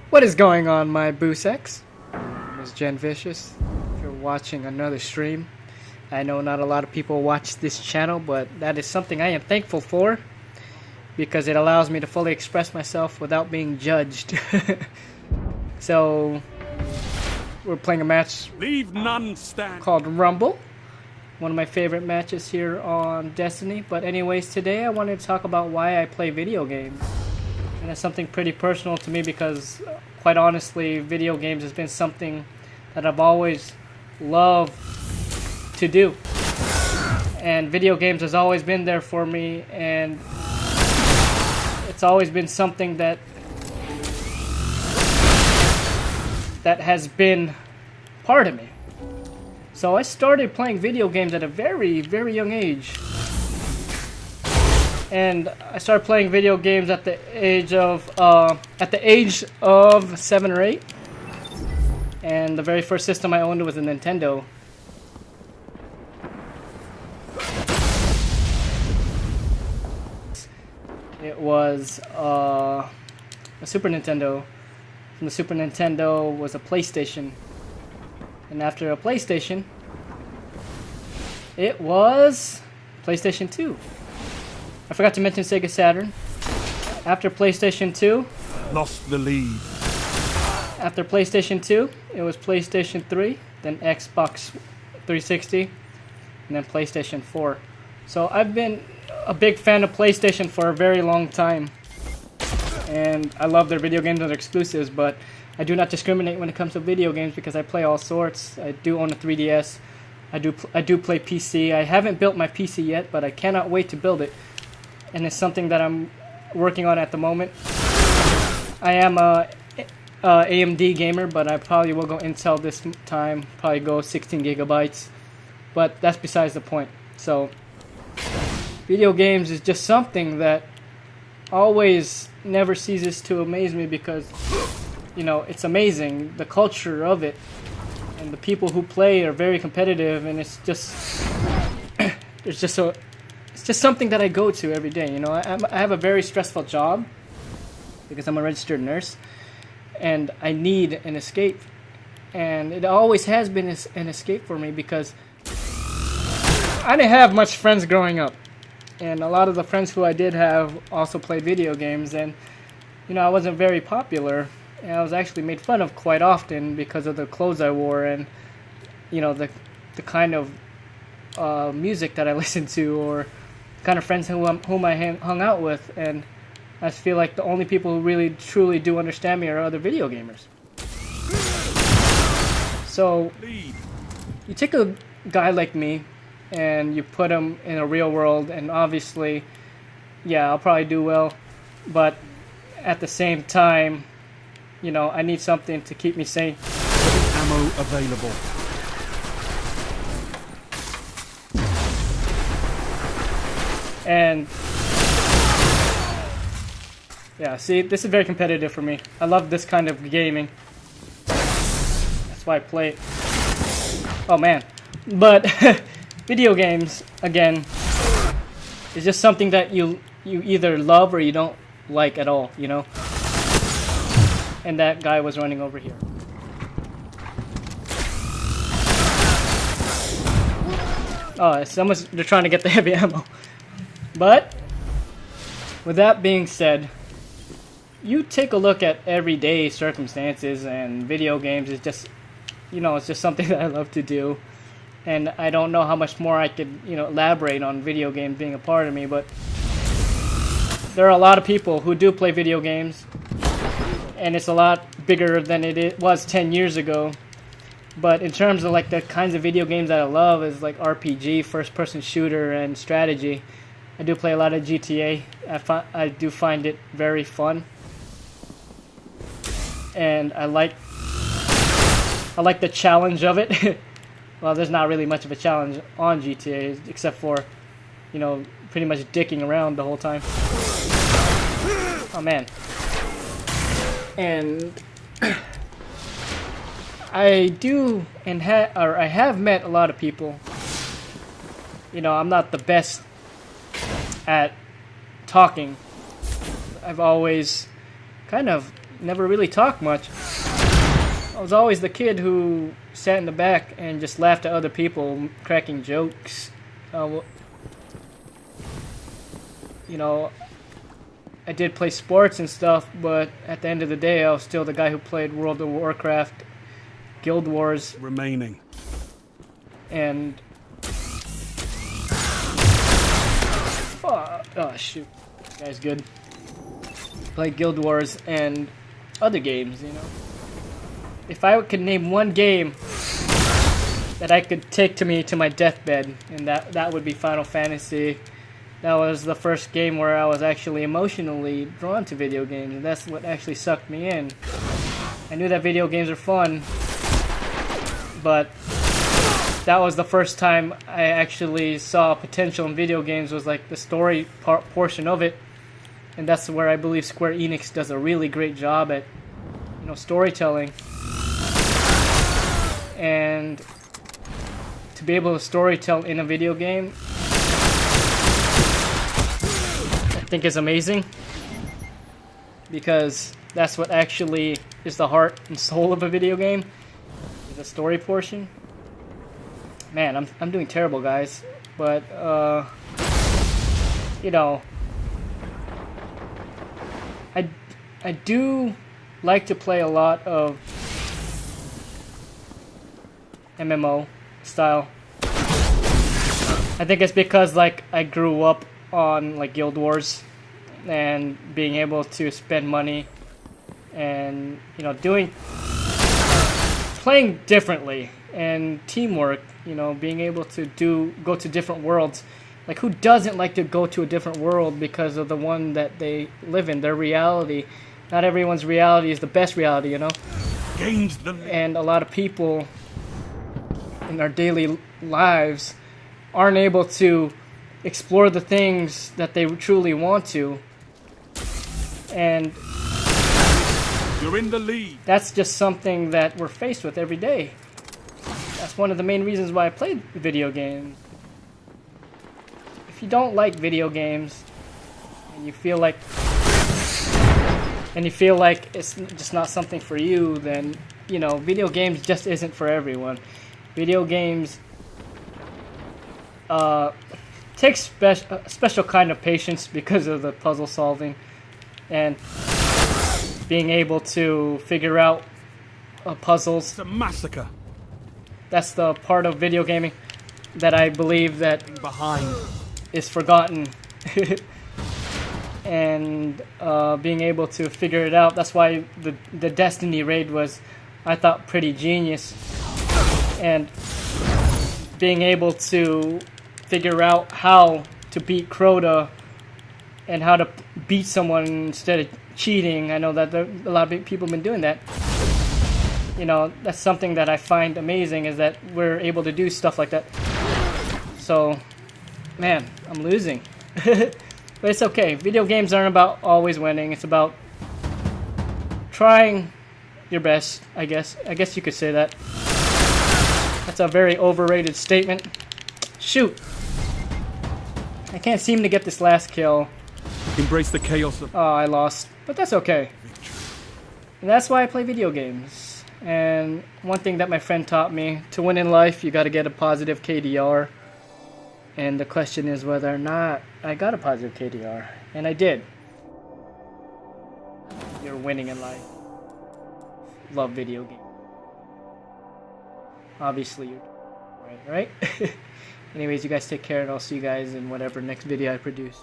What is going on, my Boosex? Ms. Jen Vicious. If you're watching another stream, I know not a lot of people watch this channel, but that is something I am thankful for because it allows me to fully express myself without being judged. So, we're playing a match Leave none stand. called Rumble. One of my favorite matches here on Destiny. But anyways, today I wanted to talk about why I play video games. And it's something pretty personal to me because, quite honestly, video games has been something that I've always loved to do. And video games has always been there for me, and it's always been something that has been part of me. So I started playing video games at a very, very young age. And I started playing video games at the age of 7 or 8. And the very first system I owned was a Nintendo. It was a Super Nintendo. From the Super Nintendo was a PlayStation. And after a PlayStation, it was PlayStation 2. I forgot to mention Sega Saturn. After PlayStation 2, Lost the lead. after PlayStation 2, it was PlayStation 3, then Xbox 360, and then PlayStation 4. So I've been a big fan of PlayStation for a very long time. And I love their video games and their exclusives, but I do not discriminate when it comes to video games because I play all sorts. I do own a 3DS. I do play PC. I haven't built my PC yet, but I cannot wait to build it. And it's something that I'm working on at the moment. I am a AMD gamer, but I probably will go Intel this time. Probably go 16 gigabytes. But that's besides the point. So, video games is just something that always never ceases to amaze me because, you know, it's amazing. The culture of it and the people who play are very competitive, and it's just it's just something that I go to every day. You know, I have a very stressful job because I'm a registered nurse, and I need an escape, and it always has been an escape for me because I didn't have much friends growing up. And a lot of the friends who I did have also played video games, and you know, I wasn't very popular, and I was actually made fun of quite often because of the clothes I wore and, you know, the kind of music that I listened to, or the kind of friends whom I hung out with. And I feel like the only people who really truly do understand me are other video gamers. So Lead. you take a guy like me and you put him in a real world, and obviously, yeah, I'll probably do well, but at the same time, you know, I need something to keep me sane. Ammo available. And yeah, see, this is very competitive for me. I love this kind of gaming. That's why I play it. Oh man. But video games, again, is just something that you either love or you don't like at all, you know? And that guy was running over here. Oh, they're trying to get the heavy ammo. But, with that being said, you take a look at everyday circumstances, and video games is just, you know, it's just something that I love to do. And I don't know how much more I could, you know, elaborate on video games being a part of me, but there are a lot of people who do play video games, and it's a lot bigger than it was 10 years ago. But in terms of like the kinds of video games that I love is like RPG, first-person shooter, and strategy. I do play a lot of GTA. I do find it very fun, and I like the challenge of it. Well, there's not really much of a challenge on GTA except for, you know, pretty much dicking around the whole time. Oh man. And I have met a lot of people. You know, I'm not the best at talking. I've always kind of never really talked much. I was always the kid who sat in the back and just laughed at other people cracking jokes. You know, I did play sports and stuff, but at the end of the day, I was still the guy who played World of Warcraft, Guild Wars, Remaining. and oh shoot, this guy's good. Played Guild Wars and other games, you know. If I could name one game that I could take to me to my deathbed, and that would be Final Fantasy. That was the first game where I was actually emotionally drawn to video games, and that's what actually sucked me in. I knew that video games are fun, but that was the first time I actually saw potential in video games, was like the story portion of it, and that's where I believe Square Enix does a really great job at, you know, storytelling. And to be able to storytell in a video game, I think is amazing, because that's what actually is the heart and soul of a video game, is the story portion. Man, I'm doing terrible, guys, but you know, I do like to play a lot of MMO style. I think it's because like I grew up on like Guild Wars and being able to spend money and, you know, playing differently and teamwork, you know, being able to go to different worlds. Like, who doesn't like to go to a different world because of the one that they live in, their reality? Not everyone's reality is the best reality, you know. Gains the lead. And a lot of people in our daily lives aren't able to explore the things that they truly want to, and You're in the lead. that's just something that we're faced with every day. That's one of the main reasons why I play video games. If you don't like video games and you feel like it's just not something for you, then, you know, video games just isn't for everyone. Video games takes a special kind of patience because of the puzzle solving and being able to figure out puzzles. It's a massacre. That's the part of video gaming that I believe that Behind. is forgotten. And being able to figure it out. That's why the Destiny raid was, I thought, pretty genius. And being able to figure out how to beat Crota and how to beat someone instead of cheating. I know that a lot of people have been doing that. You know, that's something that I find amazing, is that we're able to do stuff like that. So, man, I'm losing. But it's okay. Video games aren't about always winning. It's about trying your best, I guess. I guess you could say that. That's a very overrated statement. Shoot. I can't seem to get this last kill. Embrace the chaos of Oh, I lost. But that's okay. And that's why I play video games. And one thing that my friend taught me, to win in life, you gotta get a positive KDR. And the question is whether or not I got a positive KDR. And I did. You're winning in life. Love video games. Obviously you're right? Anyways, you guys take care, and I'll see you guys in whatever next video I produce.